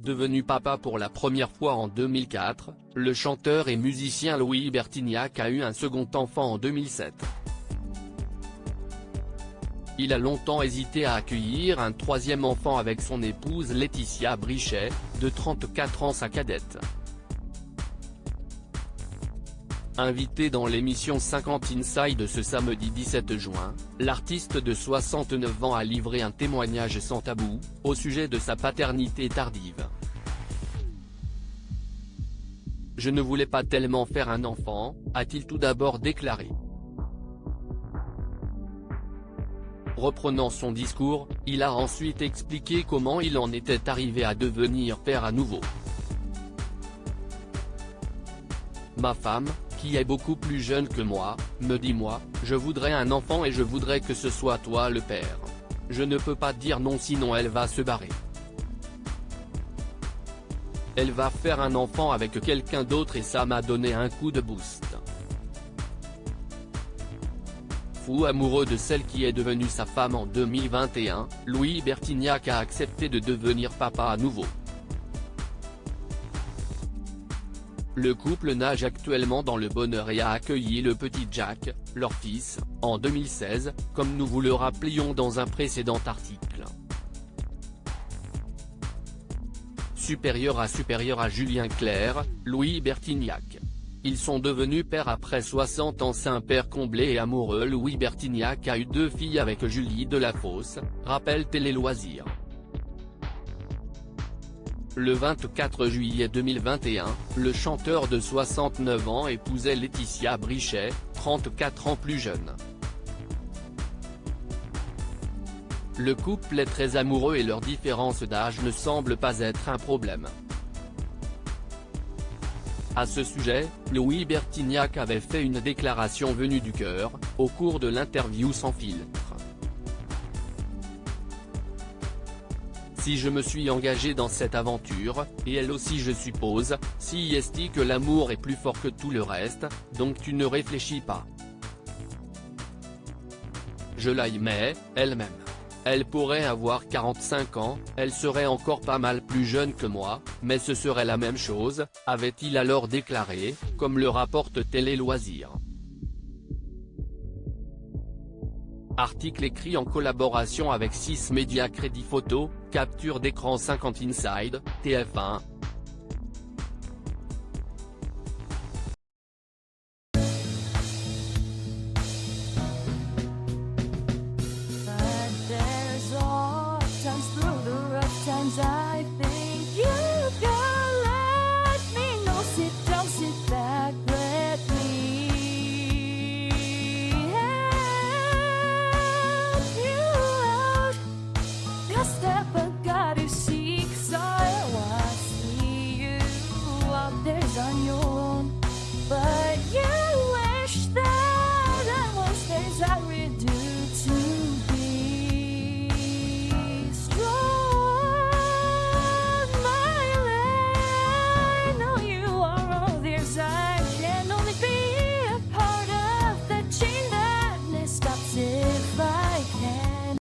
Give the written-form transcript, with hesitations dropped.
Devenu papa pour la première fois en 2004, le chanteur et musicien Louis Bertignac a eu un second enfant en 2007. Il a longtemps hésité à accueillir un troisième enfant avec son épouse Laetitia Brichet, de 34 ans, sa cadette. Invité dans l'émission 50 Inside ce samedi 17 juin, l'artiste de 69 ans a livré un témoignage sans tabou, au sujet de sa paternité tardive. « Je ne voulais pas tellement faire un enfant », a-t-il tout d'abord déclaré. Reprenant son discours, il a ensuite expliqué comment il en était arrivé à devenir père à nouveau. « Ma femme, qui est beaucoup plus jeune que moi, me dit moi, je voudrais un enfant et je voudrais que ce soit toi le père. Je ne peux pas dire non sinon elle va se barrer. Elle va faire un enfant avec quelqu'un d'autre et ça m'a donné un coup de boost. » Fou amoureux de celle qui est devenue sa femme en 2021, Louis Bertignac a accepté de devenir papa à nouveau. Le couple nage actuellement dans le bonheur et a accueilli le petit Jack, leur fils, en 2016, comme nous vous le rappelions dans un précédent article. Supérieur à Julien Clerc, Louis Bertignac. Ils sont devenus pères après 60 ans. Un père comblé et amoureux. Louis Bertignac a eu 2 filles avec Julie Delafosse, rappelle Télé Loisirs. Le 24 juillet 2021, le chanteur de 69 ans épousait Laetitia Brichet, 34 ans plus jeune. Le couple est très amoureux et leur différence d'âge ne semble pas être un problème. À ce sujet, Louis Bertignac avait fait une déclaration venue du cœur, au cours de l'interview Sans filtre. Si je me suis engagé dans cette aventure, et elle aussi je suppose, si est que l'amour est plus fort que tout le reste, donc tu ne réfléchis pas. Je l'aimais, elle-même. Elle pourrait avoir 45 ans, elle serait encore pas mal plus jeune que moi, mais ce serait la même chose, avait-il alors déclaré, comme le rapporte Télé Loisirs. Article écrit en collaboration avec 6 médias. Crédit photo, capture d'écran 50 Inside, TF1,